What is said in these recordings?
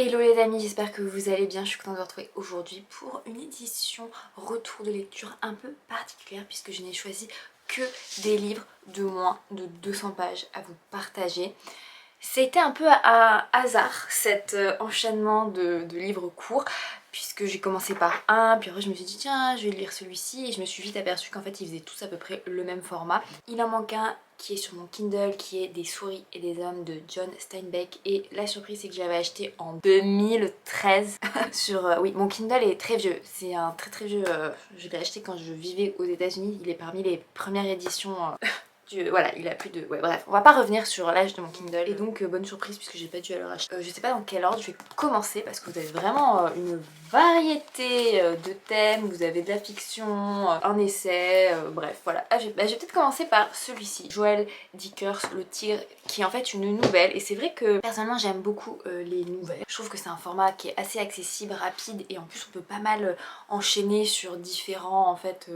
Hello les amis, j'espère que vous allez bien. Je suis contente de vous retrouver aujourd'hui pour une édition retour de lecture un peu particulière puisque je n'ai choisi que des livres de moins de 200 pages à vous partager. C'était un peu un hasard cet enchaînement de livres courts puisque j'ai commencé par un, puis après je me suis dit tiens je vais lire celui-ci et je me suis vite aperçue qu'en fait ils faisaient tous à peu près le même format. Il en manque un qui est sur mon Kindle qui est Des souris et des hommes de John Steinbeck et la surprise c'est que je l'avais acheté en 2013 sur... oui mon Kindle est très vieux, c'est un très vieux, je l'ai acheté quand je vivais aux États-Unis, il est parmi les premières éditions voilà, il a plus de... Ouais bref, on va pas revenir sur l'âge de mon Kindle. Et donc bonne surprise puisque j'ai pas dû le racheter. Je sais pas dans quel ordre je vais commencer parce que vous avez vraiment une variété de thèmes. Vous avez de la fiction, un essai, bref voilà. Je vais peut-être commencer par celui-ci. Joël Dickers, Le Tigre, qui est en fait une nouvelle. Et c'est vrai que personnellement j'aime beaucoup les nouvelles. Je trouve que c'est un format qui est assez accessible, rapide et en plus on peut pas mal enchaîner sur différents en fait...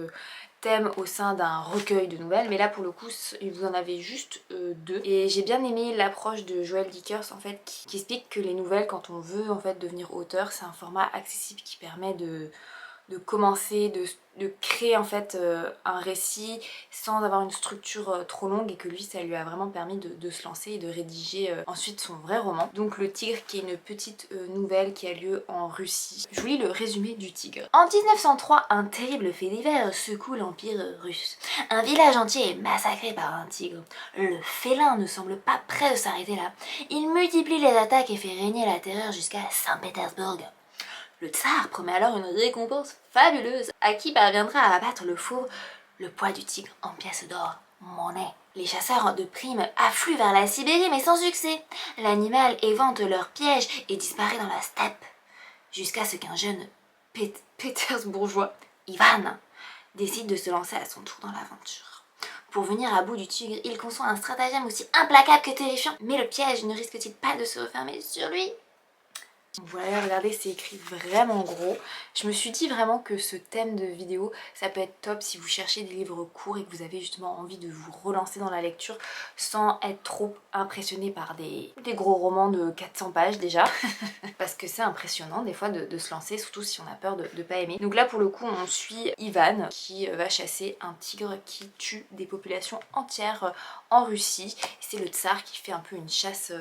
thème au sein d'un recueil de nouvelles, mais là pour le coup vous en avez juste deux et j'ai bien aimé l'approche de Joël Dickers en fait qui explique que les nouvelles, quand on veut en fait devenir auteur, c'est un format accessible qui permet de commencer, de créer en fait un récit sans avoir une structure trop longue et que lui ça lui a vraiment permis de se lancer et de rédiger ensuite son vrai roman. Donc Le Tigre qui est une petite nouvelle qui a lieu en Russie. Je vous lis le résumé du Tigre. En 1903, un terrible fait divers secoue l'empire russe. Un village entier est massacré par un tigre. Le félin ne semble pas prêt de s'arrêter là. Il multiplie les attaques et fait régner la terreur jusqu'à Saint-Pétersbourg. Le tsar promet alors une récompense fabuleuse à qui parviendra à abattre le fauve, le poids du tigre en pièces d'or, monnaie. Les chasseurs de primes affluent vers la Sibérie mais sans succès. L'animal évente leur piège et disparaît dans la steppe. Jusqu'à ce qu'un jeune Pétersbourgeois, Ivan, décide de se lancer à son tour dans l'aventure. Pour venir à bout du tigre, il conçoit un stratagème aussi implacable que terrifiant. Mais le piège ne risque-t-il pas de se refermer sur lui ? Voilà, regardez, c'est écrit vraiment gros. Je me suis dit vraiment que ce thème de vidéo, ça peut être top si vous cherchez des livres courts et que vous avez justement envie de vous relancer dans la lecture sans être trop impressionné par des gros romans de 400 pages déjà. Parce que c'est impressionnant des fois de se lancer, surtout si on a peur de pas aimer. Donc là pour le coup on suit Ivan qui va chasser un tigre qui tue des populations entières en Russie. C'est le tsar qui fait un peu une chasse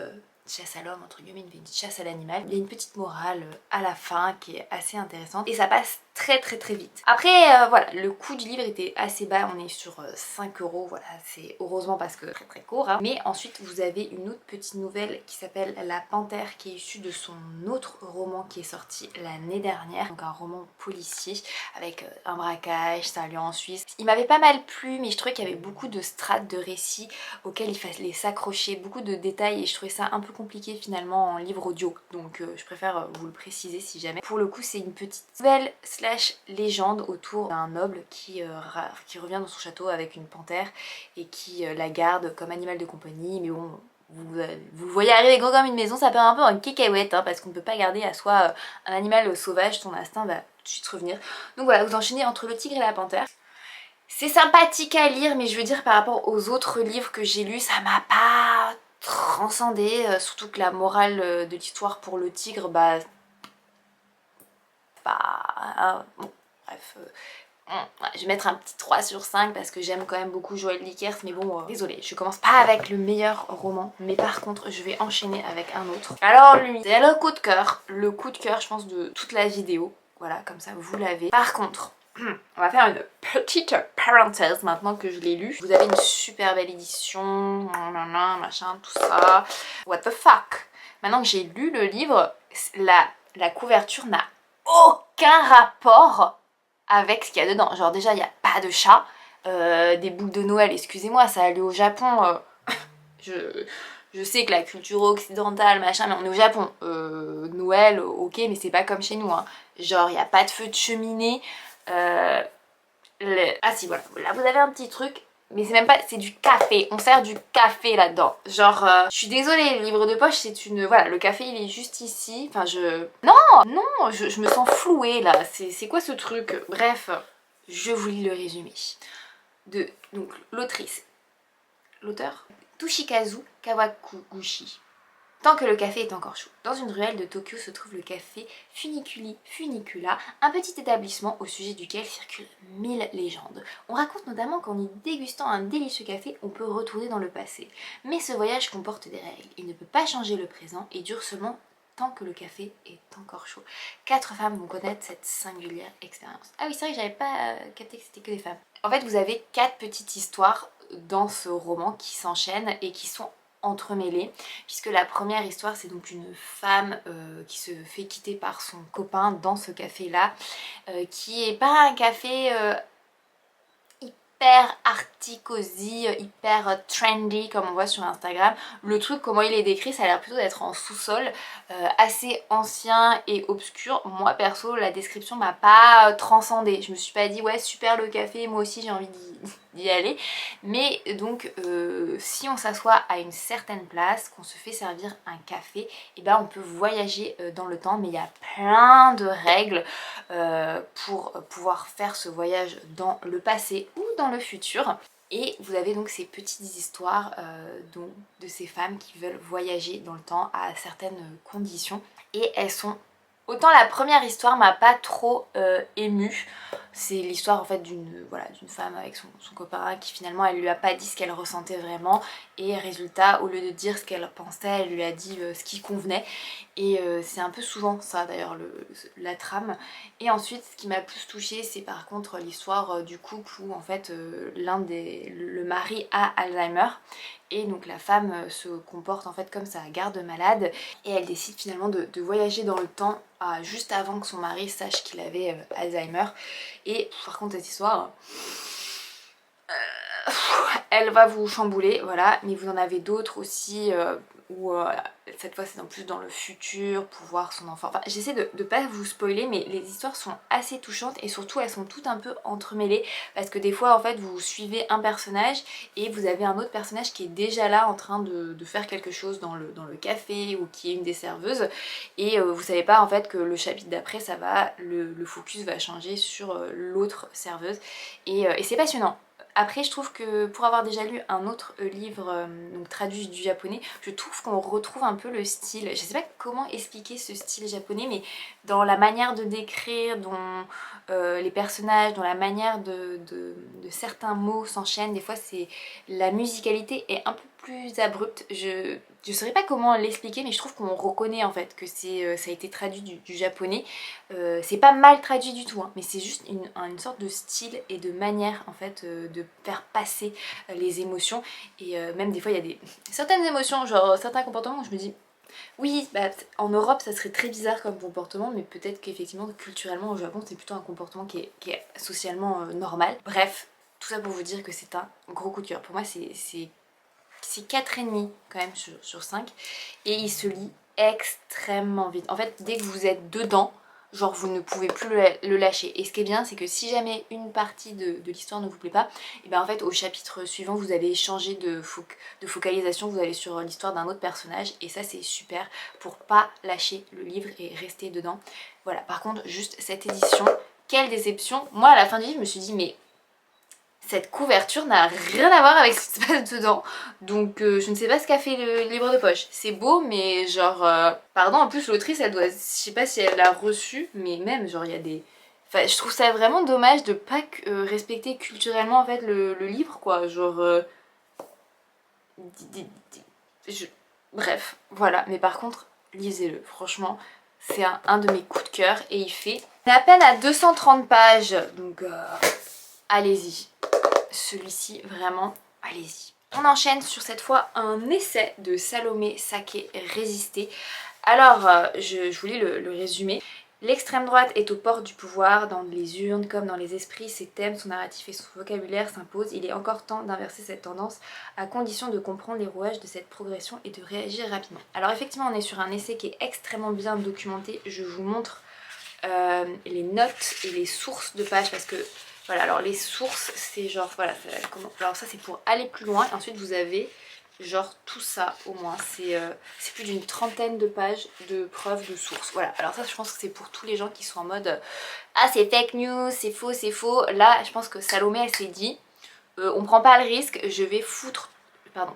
à l'homme entre guillemets, une chasse à l'animal. Il y a une petite morale à la fin qui est assez intéressante et ça passe très vite. Après voilà, le coût du livre était assez bas, on est sur 5 €, voilà, c'est heureusement parce que très court hein. Mais ensuite vous avez une autre petite nouvelle qui s'appelle La Panthère qui est issue de son autre roman qui est sorti l'année dernière, donc un roman policier avec un braquage, ça a lieu en Suisse. Il m'avait pas mal plu mais je trouvais qu'il y avait beaucoup de strates de récits auxquels il fallait s'accrocher, beaucoup de détails et je trouvais ça un peu compliqué finalement en livre audio, donc je préfère vous le préciser si jamais. Pour le coup c'est une petite nouvelle slash légende autour d'un noble qui revient dans son château avec une panthère et qui la garde comme animal de compagnie, mais bon vous le voyez arriver gros comme une maison, ça part un peu en cacahuète hein, parce qu'on ne peut pas garder à soi un animal sauvage, son instinct va tout de suite revenir. Donc voilà, vous enchaînez entre le tigre et la panthère. C'est sympathique à lire mais je veux dire par rapport aux autres livres que j'ai lus, ça m'a pas transcendé, surtout que la morale de l'histoire pour le tigre, bah bon, bref, je vais mettre un petit 3 sur 5 parce que j'aime quand même beaucoup Joël Dickers, mais bon, désolée, je commence pas avec le meilleur roman, mais par contre je vais enchaîner avec un autre. Alors lui, c'est le coup de cœur je pense de toute la vidéo, voilà, comme ça vous l'avez. Par contre, on va faire une petite parenthèse maintenant que je l'ai lu. Vous avez une super belle édition, machin, tout ça. What the fuck? Maintenant que j'ai lu le livre, la couverture n'a aucun rapport avec ce qu'il y a dedans. Genre déjà il n'y a pas de chat, des boules de Noël, excusez-moi, ça a lieu au Japon. Je sais que la culture occidentale, machin, mais on est au Japon. Noël, ok, mais c'est pas comme chez nous. Hein. Genre il n'y a pas de feu de cheminée. Ah si voilà, là vous avez un petit truc, mais c'est même pas, c'est du café, on sert du café là-dedans. Genre, je suis désolée, le livre de poche c'est une, voilà, le café il est juste ici, enfin non, je me sens flouée là, c'est quoi ce truc? Bref, je vous lis le résumé. Donc l'autrice, l'auteur, Toshikazu Kawaguchi. tant que le café est encore chaud. Dans une ruelle de Tokyo se trouve le café Funiculi Funicula, un petit établissement au sujet duquel circulent 1000 légendes. On raconte notamment qu'en y dégustant un délicieux café, on peut retourner dans le passé. Mais ce voyage comporte des règles. Il ne peut pas changer le présent et dure seulement tant que le café est encore chaud. 4 femmes vont connaître cette singulière expérience. Ah oui, c'est vrai que j'avais pas capté que c'était que des femmes. En fait, vous avez 4 petites histoires dans ce roman qui s'enchaînent et qui sont entremêlées, puisque la première histoire, c'est donc une femme qui se fait quitter par son copain dans ce café-là, qui est pas un café hyper arty-cosy, hyper trendy comme on voit sur Instagram. Le truc, comment il est décrit, ça a l'air plutôt d'être en sous-sol, assez ancien et obscur. Moi perso, la description m'a pas transcendée. Je me suis pas dit ouais super le café, moi aussi j'ai envie d'y aller. Mais donc si on s'assoit à une certaine place, qu'on se fait servir un café, et ben on peut voyager dans le temps, mais il y a plein de règles pour pouvoir faire ce voyage dans le passé ou dans le futur. Et vous avez donc ces petites histoires de ces femmes qui veulent voyager dans le temps à certaines conditions. Et elles sont... Autant la première histoire m'a pas trop émue. C'est l'histoire en fait d'une femme avec son copain qui finalement elle lui a pas dit ce qu'elle ressentait vraiment. Et résultat, au lieu de dire ce qu'elle pensait, elle lui a dit ce qui convenait. Et c'est un peu souvent ça d'ailleurs la trame. Et ensuite ce qui m'a plus touchée c'est par contre l'histoire du couple où en fait le mari a Alzheimer. Et donc la femme se comporte en fait comme sa garde-malade et elle décide finalement de voyager dans le temps juste avant que son mari sache qu'il avait Alzheimer. Et par contre cette histoire, elle va vous chambouler, voilà, mais vous en avez d'autres aussi où cette fois c'est en plus dans le futur pour voir son enfant. Enfin j'essaie de pas vous spoiler mais les histoires sont assez touchantes et surtout elles sont toutes un peu entremêlées parce que des fois en fait vous suivez un personnage et vous avez un autre personnage qui est déjà là en train de faire quelque chose dans le café ou qui est une des serveuses et vous savez pas en fait que le chapitre d'après ça va, le focus va changer sur l'autre serveuse et c'est passionnant. Après je trouve que pour avoir déjà lu un autre livre donc traduit du japonais, je trouve qu'on retrouve un peu le style, je sais pas comment expliquer ce style japonais mais dans la manière de décrire, dont les personnages, dans la manière de certains mots s'enchaînent, des fois c'est la musicalité est un peu plus abrupte, je saurais pas comment l'expliquer mais je trouve qu'on reconnaît en fait que ça a été traduit du japonais. C'est pas mal traduit du tout hein, mais c'est juste une sorte de style et de manière en fait de faire passer les émotions et même des fois il y a certaines émotions, genre certains comportements où je me dis oui, bah, en Europe ça serait très bizarre comme comportement mais peut-être qu'effectivement culturellement au Japon c'est plutôt un comportement qui est socialement normal. Bref, tout ça pour vous dire que c'est un gros coup de cœur. Pour moi c'est 4,5 quand même sur 5 et il se lit extrêmement vite. En fait dès que vous êtes dedans, genre vous ne pouvez plus le lâcher. Et ce qui est bien c'est que si jamais une partie de l'histoire ne vous plaît pas, et bien en fait au chapitre suivant vous allez changer de focalisation, vous allez sur l'histoire d'un autre personnage et ça c'est super pour pas lâcher le livre et rester dedans. Voilà, par contre juste cette édition, quelle déception. Moi à la fin du livre je me suis dit mais cette couverture n'a rien à voir avec ce qui se passe dedans. Donc je ne sais pas ce qu'a fait le livre de poche. C'est beau mais genre... pardon, en plus l'autrice elle doit... Je sais pas si elle l'a reçu, mais même genre il y a des... Enfin je trouve ça vraiment dommage de pas respecter culturellement en fait le livre quoi. Genre... Bref, voilà. Mais par contre, lisez-le. Franchement, c'est un de mes coups de cœur et il fait à peine à 230 pages. Donc allez-y. Celui-ci, vraiment, allez-y. On enchaîne sur cette fois un essai de Salomé Saké, Résister. Alors, je vous lis le résumé. L'extrême droite est aux portes du pouvoir, dans les urnes comme dans les esprits, ses thèmes, son narratif et son vocabulaire s'imposent. Il est encore temps d'inverser cette tendance à condition de comprendre les rouages de cette progression et de réagir rapidement. Alors effectivement on est sur un essai qui est extrêmement bien documenté. Je vous montre les notes et les sources de pages parce que voilà, alors les sources c'est genre voilà, alors ça c'est pour aller plus loin et ensuite vous avez genre tout ça au moins, c'est plus d'une trentaine de pages de preuves de sources. Voilà, alors ça je pense que c'est pour tous les gens qui sont en mode ah c'est fake news, c'est faux, c'est faux. Là je pense que Salomé elle s'est dit on prend pas le risque, je vais foutre pardon,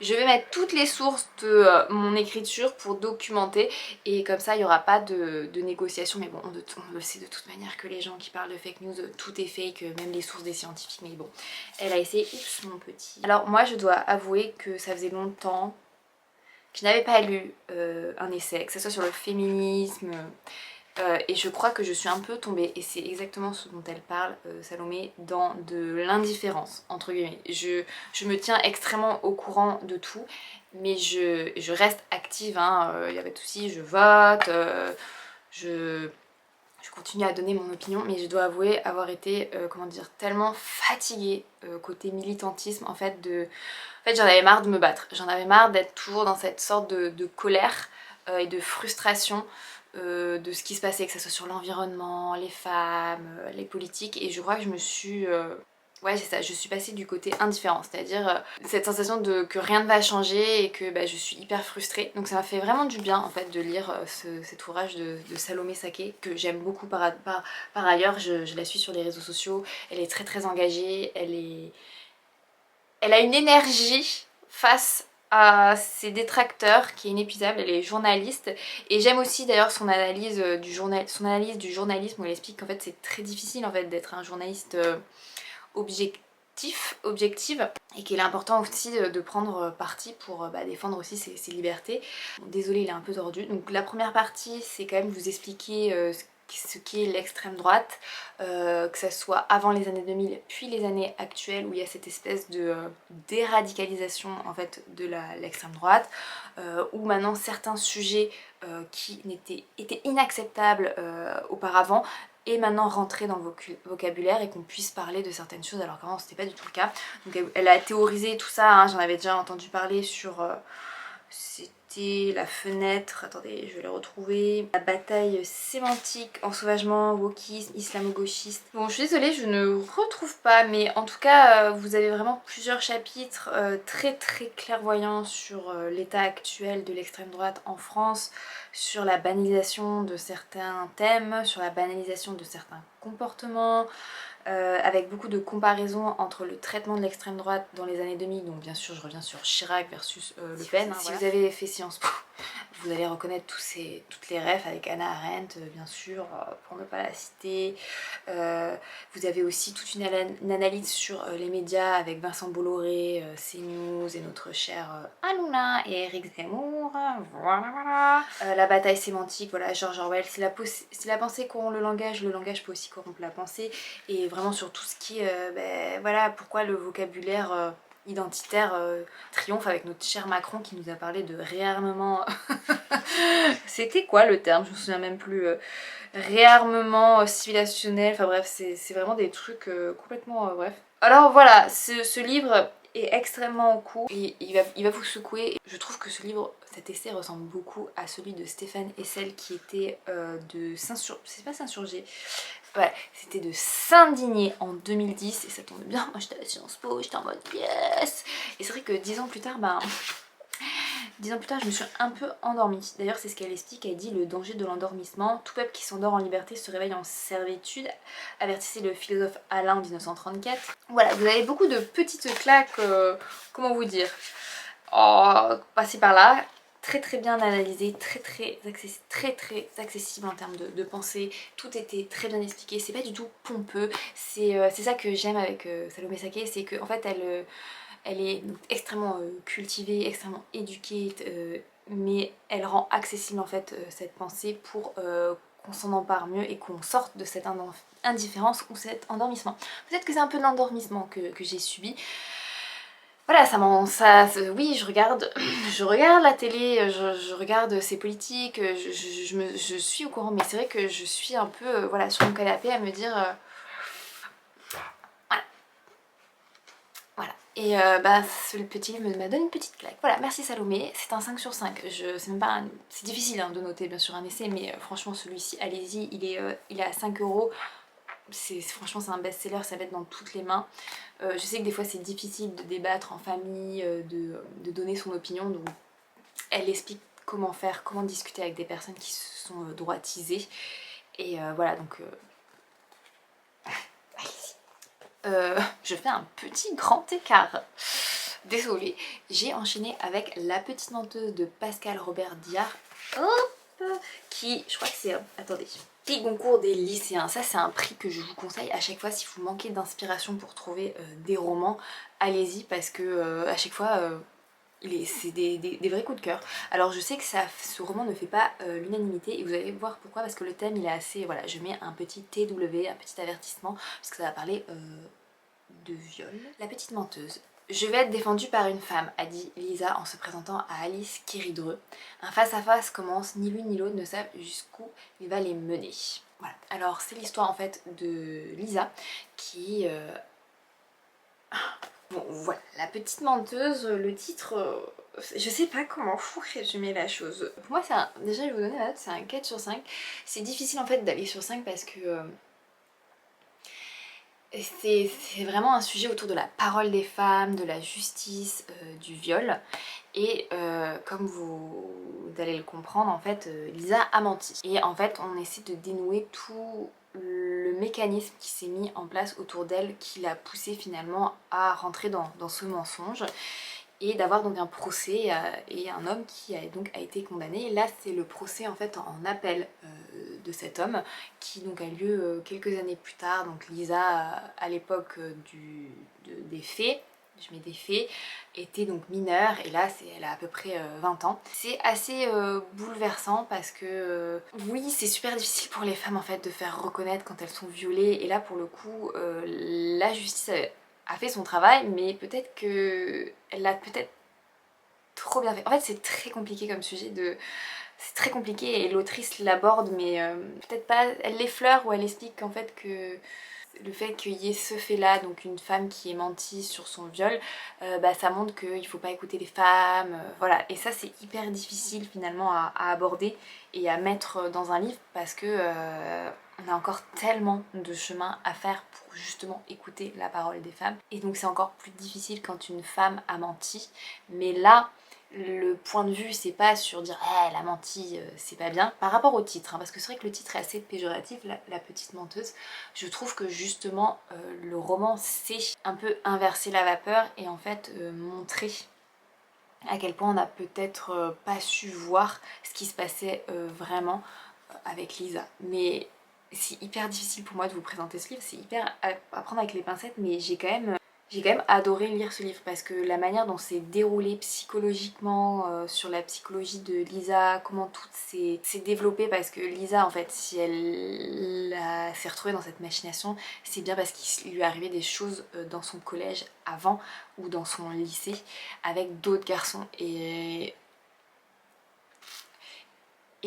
je vais mettre toutes les sources de mon écriture pour documenter et comme ça il n'y aura pas de négociation. Mais bon, on le sait de toute manière que les gens qui parlent de fake news, tout est fake, même les sources des scientifiques. Mais bon, elle a essayé, oups mon petit. Alors moi je dois avouer que ça faisait longtemps que je n'avais pas lu un essai, que ce soit sur le féminisme. Et je crois que je suis un peu tombée, et c'est exactement ce dont elle parle, Salomé, dans de l'indifférence, entre guillemets. Je me tiens extrêmement au courant de tout, mais je reste active, hein, y a pas de souci, je vote, je continue à donner mon opinion, mais je dois avouer avoir été, comment dire, tellement fatiguée côté militantisme, en fait, j'en avais marre de me battre, j'en avais marre d'être toujours dans cette sorte de colère et de frustration de ce qui se passait, que ce soit sur l'environnement, les femmes, les politiques, et je crois que je me suis... ouais c'est ça, je suis passée du côté indifférent, c'est-à-dire cette sensation que rien ne va changer et que bah, je suis hyper frustrée. Donc ça m'a fait vraiment du bien en fait de lire cet ouvrage de Salomé Saké, que j'aime beaucoup par ailleurs, je la suis sur les réseaux sociaux, elle est très très engagée, elle a une énergie face à ses détracteurs qui est inépuisable, elle est journaliste et j'aime aussi d'ailleurs son analyse du journalisme où elle explique qu'en fait c'est très difficile en fait d'être un journaliste objective et qu'il est important aussi de prendre parti pour défendre aussi ses libertés. Bon, désolée, il est un peu tordu. Donc la première partie c'est quand même vous expliquer ce qu'est l'extrême droite, que ça soit avant les années 2000 puis les années actuelles où il y a cette espèce de déradicalisation en fait de l'extrême droite, où maintenant certains sujets qui étaient inacceptables auparavant et maintenant rentrer dans le vocabulaire et qu'on puisse parler de certaines choses alors qu'avant c'était pas du tout le cas. Donc elle a théorisé tout ça, hein, j'en avais déjà entendu parler sur... c'était la fenêtre, attendez je vais le retrouver, la bataille sémantique, ensauvagement, wokisme, islamo-gauchiste. Bon je suis désolée je ne retrouve pas, mais en tout cas vous avez vraiment plusieurs chapitres très très clairvoyants sur l'état actuel de l'extrême droite en France, sur la banalisation de certains thèmes, sur la banalisation de certains comportements, avec beaucoup de comparaisons entre le traitement de l'extrême droite dans les années 2000, donc bien sûr je reviens sur Chirac versus Le Pen. Si vous avez fait Sciences Po, vous allez reconnaître toutes les refs avec Hannah Arendt, bien sûr, pour ne pas la citer. Vous avez aussi toute une analyse sur les médias avec Vincent Bolloré, CNews et notre cher Hanouna et Eric Zemmour. Voilà. La bataille sémantique, voilà, George Orwell. Si la pensée corrompt le langage peut aussi corrompre la pensée. Et vraiment sur tout ce qui est, voilà, pourquoi le vocabulaire identitaire triomphe avec notre cher Macron qui nous a parlé de réarmement. C'était quoi le terme? Je me souviens même plus. Réarmement civilisationnel, enfin bref, c'est vraiment des trucs complètement bref. Alors voilà, ce livre est extrêmement court et il va vous secouer. Je trouve que ce livre, cet essai ressemble beaucoup à celui de Stéphane Hessel qui était de c'est pas s'insurger. Ouais, c'était de s'indigner en 2010 et ça tombe bien, moi j'étais à la Sciences Po, j'étais en mode yes. Et c'est vrai que 10 ans plus tard, 10 ans plus tard, je me suis un peu endormie. D'ailleurs, c'est ce qu'elle explique, elle dit le danger de l'endormissement. Tout peuple qui s'endort en liberté se réveille en servitude, avertissait le philosophe Alain en 1934. Voilà, vous avez beaucoup de petites claques, comment vous dire, passées par là. Très très bien analysé, très accessible en termes de pensée, tout était très bien expliqué, c'est pas du tout pompeux, c'est ça que j'aime avec Salomé Saké, c'est qu'en fait elle est extrêmement cultivée, extrêmement éduquée, mais elle rend accessible en fait cette pensée pour qu'on s'en empare mieux et qu'on sorte de cette indifférence ou cet endormissement. Peut-être que c'est un peu de l'endormissement que j'ai subi. Voilà, oui, je regarde la télé, je regarde ces politiques, je suis au courant, mais c'est vrai que je suis un peu voilà, sur mon canapé à me dire voilà. Et ce petit livre m'a donné une petite claque. Voilà, merci Salomé, c'est un 5 sur 5. C'est difficile hein, de noter bien sûr un essai, mais franchement celui-ci, allez-y, il est à 5 €. Franchement c'est un best-seller, ça va être dans toutes les mains. Je sais que des fois c'est difficile de débattre en famille, de donner son opinion, donc elle explique comment faire, comment discuter avec des personnes qui se sont droitisées. Et voilà, donc allez-y. Je fais un petit grand écart. désolée, j'ai enchaîné avec La Petite Menteuse de Pascal Robert Diard. Hop, qui, je crois que c'est, attendez, prix Goncourt des lycéens. Ça c'est un prix que je vous conseille à chaque fois si vous manquez d'inspiration pour trouver des romans. Allez-y parce que à chaque fois c'est des vrais coups de cœur. Alors je sais que ce roman ne fait pas l'unanimité et vous allez voir pourquoi, parce que le thème il est assez, voilà, je mets un petit TW, un petit avertissement, parce que ça va parler de viol. La Petite Menteuse. Je vais être défendue par une femme, a dit Lisa en se présentant à Alice Kéridreux. Un face-à-face commence, ni l'une ni l'autre ne savent jusqu'où il va les mener. Voilà. Alors c'est l'histoire en fait de Lisa qui... Bon voilà, La Petite Menteuse, le titre... je sais pas comment vous résumer la chose. Pour moi, déjà je vais vous donner la note, c'est un 4 sur 5. C'est difficile en fait d'aller sur 5 parce que... c'est vraiment un sujet autour de la parole des femmes, de la justice, du viol. Et comme vous allez le comprendre, en fait, Lisa a menti. Et en fait, on essaie de dénouer tout le mécanisme qui s'est mis en place autour d'elle, qui l'a poussée finalement à rentrer dans ce mensonge. Et d'avoir donc un procès et un homme qui a été condamné. Et là c'est le procès en fait en appel de cet homme qui donc a lieu quelques années plus tard. Donc Lisa à l'époque des faits, je mets des faits, était donc mineure et là elle a à peu près 20 ans. C'est assez bouleversant parce que oui, c'est super difficile pour les femmes en fait de faire reconnaître quand elles sont violées, et là pour le coup la justice a fait son travail, mais peut-être que elle l'a peut-être trop bien fait. En fait c'est très compliqué comme sujet c'est très compliqué et l'autrice l'aborde, mais peut-être pas, elle l'effleure ou elle explique qu'en fait que le fait qu'il y ait ce fait là, donc une femme qui est menti sur son viol, ça montre qu'il faut pas écouter les femmes, voilà. Et ça c'est hyper difficile finalement à aborder et à mettre dans un livre parce que on a encore tellement de chemin à faire pour justement écouter la parole des femmes. Et donc c'est encore plus difficile quand une femme a menti. Mais là, le point de vue c'est pas sur dire elle a menti, c'est pas bien, par rapport au titre, hein, parce que c'est vrai que le titre est assez péjoratif, la Petite Menteuse. Je trouve que justement le roman sait un peu inverser la vapeur et en fait montrer à quel point on n'a peut-être pas su voir ce qui se passait vraiment avec Lisa. Mais c'est hyper difficile pour moi de vous présenter ce livre, c'est hyper à prendre avec les pincettes, mais j'ai quand même adoré lire ce livre parce que la manière dont c'est déroulé psychologiquement, sur la psychologie de Lisa, comment tout s'est développé, parce que Lisa en fait si elle s'est retrouvée dans cette machination, c'est bien parce qu'il lui arrivait des choses dans son collège avant ou dans son lycée avec d'autres garçons et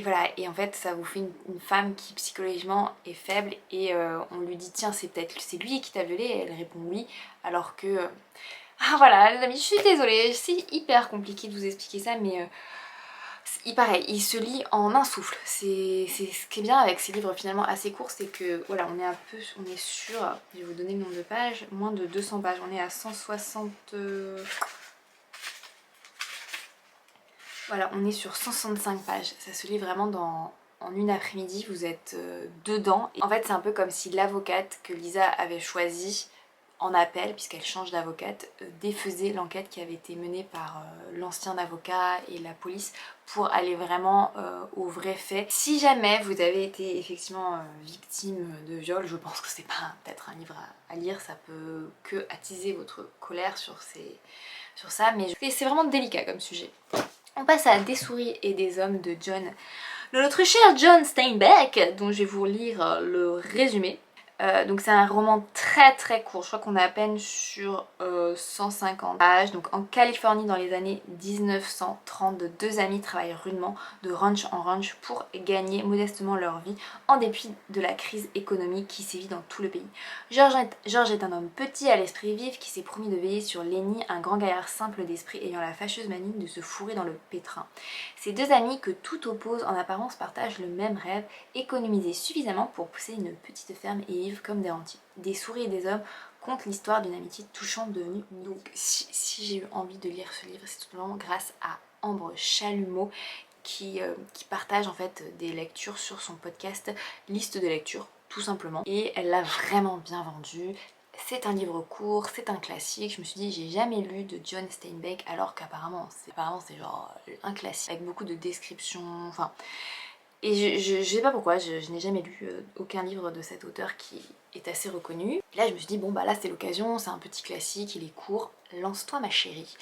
voilà, et en fait ça vous fait une femme qui psychologiquement est faible et on lui dit tiens c'est lui qui t'a violée, et elle répond oui, alors que... Ah voilà les amis, je suis désolée, c'est hyper compliqué de vous expliquer ça, mais pareil, il se lit en un souffle. C'est ce qui est bien avec ces livres finalement assez courts, c'est que voilà, on est sur, je vais vous donner le nombre de pages, moins de 200 pages, on est à 160... Voilà, on est sur 165 pages, ça se lit vraiment en une après-midi, vous êtes dedans. En fait c'est un peu comme si l'avocate que Lisa avait choisie en appel, puisqu'elle change d'avocate, défaisait l'enquête qui avait été menée par l'ancien avocat et la police pour aller vraiment aux vrais faits. Si jamais vous avez été effectivement victime de viol, je pense que c'est pas peut-être un livre à lire, ça peut que attiser votre colère sur ça, mais c'est vraiment délicat comme sujet. On passe à Des souris et des hommes de notre cher John Steinbeck, dont je vais vous lire le résumé. Donc c'est un roman très très court, je crois qu'on est à peine sur 150 pages. Donc en Californie dans les années 1930, deux amis travaillent rudement de ranch en ranch pour gagner modestement leur vie en dépit de la crise économique qui sévit dans tout le pays. George est un homme petit à l'esprit vif qui s'est promis de veiller sur Lenny, un grand gaillard simple d'esprit ayant la fâcheuse manie de se fourrer dans le pétrin. Ces deux amis que tout oppose en apparence partagent le même rêve, économiser suffisamment pour pousser une petite ferme et vivre comme des rentiers. Des souris et des hommes content l'histoire d'une amitié touchante devenue. Donc si j'ai eu envie de lire ce livre, c'est tout simplement grâce à Ambre Chalumeau qui partage en fait des lectures sur son podcast Liste de lecture tout simplement. Et elle l'a vraiment bien vendu. C'est un livre court, c'est un classique. Je me suis dit j'ai jamais lu de John Steinbeck alors qu'apparemment c'est genre un classique avec beaucoup de descriptions, enfin... Et je sais pas pourquoi, je n'ai jamais lu aucun livre de cet auteur qui est assez reconnu. Et là je me suis dit bon bah là c'est l'occasion, c'est un petit classique, il est court, lance-toi ma chérie.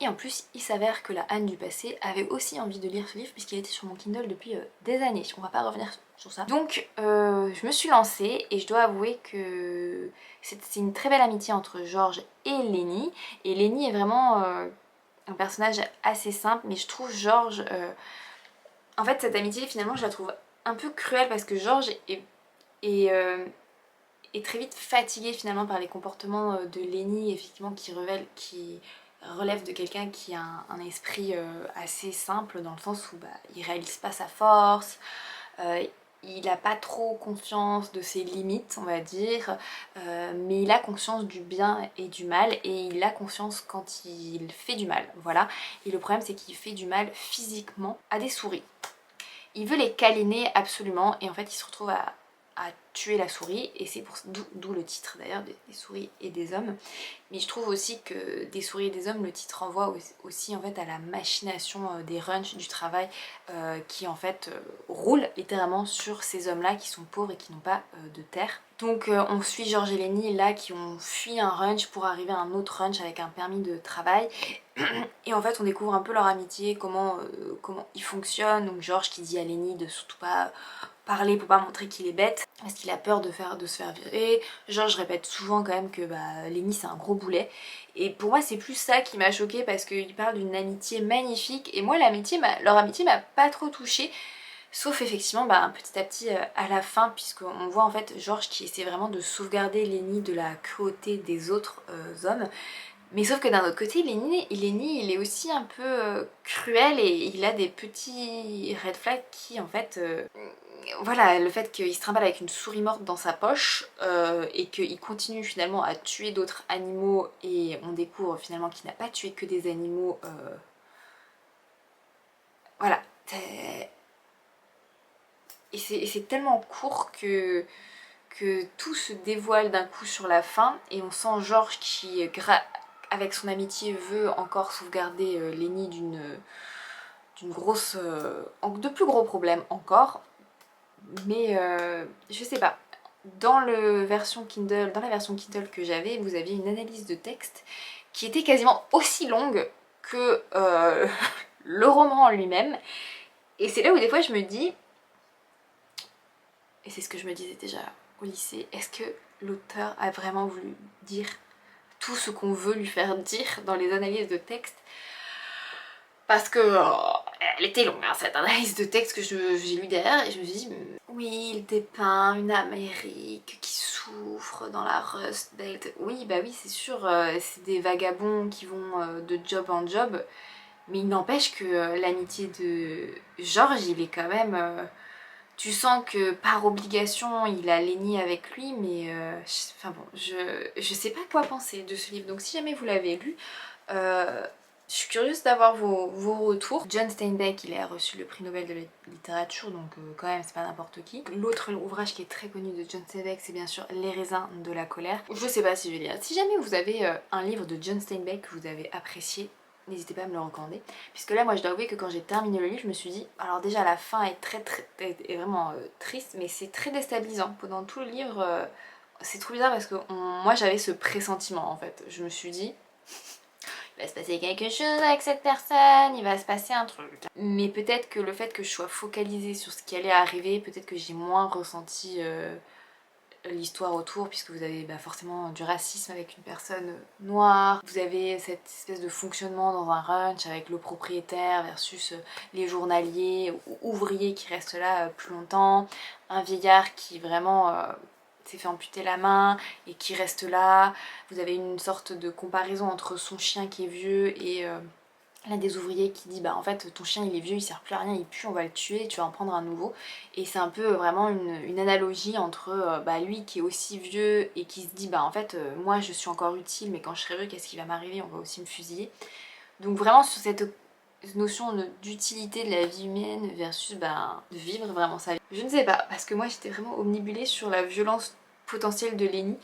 Et en plus il s'avère que la Anne du passé avait aussi envie de lire ce livre puisqu'il était sur mon Kindle depuis des années. On va pas revenir sur ça. Donc je me suis lancée et je dois avouer que c'est une très belle amitié entre Georges et Lenny. Et Lenny est vraiment un personnage assez simple, mais je trouve Georges... En fait, cette amitié, finalement, je la trouve un peu cruelle parce que Georges est très vite fatigué finalement par les comportements de Lenny, effectivement, qui relève de quelqu'un qui a un esprit assez simple dans le sens où bah, il réalise pas sa force, il n'a pas trop conscience de ses limites, on va dire, mais il a conscience du bien et du mal, et il a conscience quand il fait du mal, voilà. Et le problème, c'est qu'il fait du mal physiquement à des souris. Il veut les câliner absolument, et en fait, il se retrouve à tuer la souris, et c'est d'où le titre d'ailleurs, des souris et des hommes. Mais je trouve aussi que des souris et des hommes, le titre renvoie aussi en fait à la machination des runchs, du travail qui en fait roule littéralement sur ces hommes-là qui sont pauvres et qui n'ont pas de terre. Donc on suit Georges et Lenny là qui ont fui un ranch pour arriver à un autre ranch avec un permis de travail. Et en fait on découvre un peu leur amitié, comment ils fonctionnent. Donc Georges qui dit à Lenny de surtout pas parler pour pas montrer qu'il est bête parce qu'il a peur de se faire virer. Georges répète souvent quand même que bah, Lenny c'est un gros boulet, et pour moi c'est plus ça qui m'a choquée parce qu'il parle d'une amitié magnifique et moi leur amitié m'a pas trop touchée, sauf effectivement bah, petit à petit à la fin, puisqu'on voit en fait Georges qui essaie vraiment de sauvegarder Lenny de la cruauté des autres hommes. Mais sauf que d'un autre côté, Lenny, il est aussi un peu cruel et il a des petits red flags qui en fait... voilà, le fait qu'il se trimballe avec une souris morte dans sa poche et qu'il continue finalement à tuer d'autres animaux, et on découvre finalement qu'il n'a pas tué que des animaux... Voilà. Et c'est tellement court que tout se dévoile d'un coup sur la fin, et on sent Georges qui, avec son amitié, veut encore sauvegarder Lenny d'une grosse... de plus gros problèmes encore. Mais je sais pas. Dans la version Kindle que j'avais, vous aviez une analyse de texte qui était quasiment aussi longue que le roman en lui-même. Et c'est là où des fois je me dis, et c'est ce que je me disais déjà au lycée, est-ce que l'auteur a vraiment voulu dire tout ce qu'on veut lui faire dire dans les analyses de texte? Parce que elle était longue hein, cette analyse de texte que j'ai lu derrière, et je me suis dit oui, il dépeint une Amérique qui souffre dans la Rust Belt. Oui bah oui c'est sûr, c'est des vagabonds qui vont de job en job, mais il n'empêche que l'amitié de Georges, il est quand même... tu sens que par obligation il a Lenny avec lui, mais enfin bon, je sais pas quoi penser de ce livre, donc si jamais vous l'avez lu, je suis curieuse d'avoir vos retours. John Steinbeck, il a reçu le prix Nobel de littérature, donc quand même c'est pas n'importe qui. L'autre ouvrage qui est très connu de John Steinbeck, c'est bien sûr Les raisins de la colère. Je sais pas si je vais lire. Si jamais vous avez un livre de John Steinbeck que vous avez apprécié, n'hésitez pas à me le recommander. Puisque là moi je dois avouer que quand j'ai terminé le livre, je me suis dit, alors déjà la fin est est vraiment triste, mais c'est très déstabilisant. Pendant tout le livre, c'est trop bizarre parce que moi j'avais ce pressentiment en fait. Je me suis dit... il va se passer quelque chose avec cette personne, il va se passer un truc. Mais peut-être que le fait que je sois focalisée sur ce qui allait arriver, peut-être que j'ai moins ressenti l'histoire autour, puisque vous avez forcément du racisme avec une personne noire, vous avez cette espèce de fonctionnement dans un ranch avec le propriétaire versus les journaliers ou ouvriers qui restent là plus longtemps, un vieillard qui vraiment... s'est fait amputer la main et qui reste là. Vous avez une sorte de comparaison entre son chien qui est vieux et l'un des ouvriers qui dit bah en fait ton chien il est vieux, il sert plus à rien, il pue, on va le tuer, tu vas en prendre un nouveau. Et c'est un peu vraiment une analogie entre lui qui est aussi vieux et qui se dit bah en fait moi je suis encore utile, mais quand je serai vieux qu'est-ce qui va m'arriver, on va aussi me fusiller. Donc vraiment sur cette notion d'utilité de la vie humaine versus de vivre vraiment sa vie. Je ne sais pas, parce que moi j'étais vraiment omnibulée sur la violence potentiel de Lenny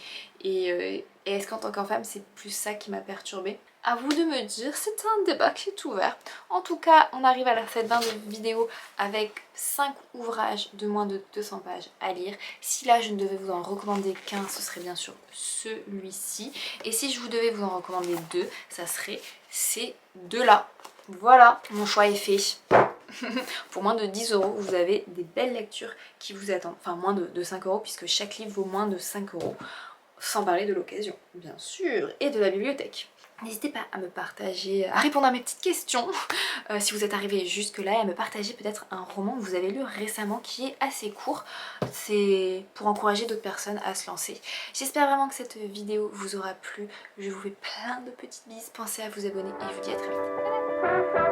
et est-ce qu'en tant qu'enfant c'est plus ça qui m'a perturbée? À vous de me dire, c'est un débat qui est ouvert. En tout cas, on arrive à la fin de vidéo avec 5 ouvrages de moins de 200 pages à lire. Si là je ne devais vous en recommander qu'un, ce serait bien sûr celui-ci. Et si je vous devais vous en recommander deux, ça serait ces deux-là. Voilà, mon choix est fait. Pour moins de 10 €, vous avez des belles lectures qui vous attendent. Enfin, moins de 5 € puisque chaque livre vaut moins de 5 €. Sans parler de l'occasion, bien sûr, et de la bibliothèque. N'hésitez pas à me partager, à répondre à mes petites questions si vous êtes arrivé jusque là et à me partager peut-être un roman que vous avez lu récemment qui est assez court. C'est pour encourager d'autres personnes à se lancer. J'espère vraiment que cette vidéo vous aura plu. Je vous fais plein de petites bises. Pensez à vous abonner et je vous dis à très vite.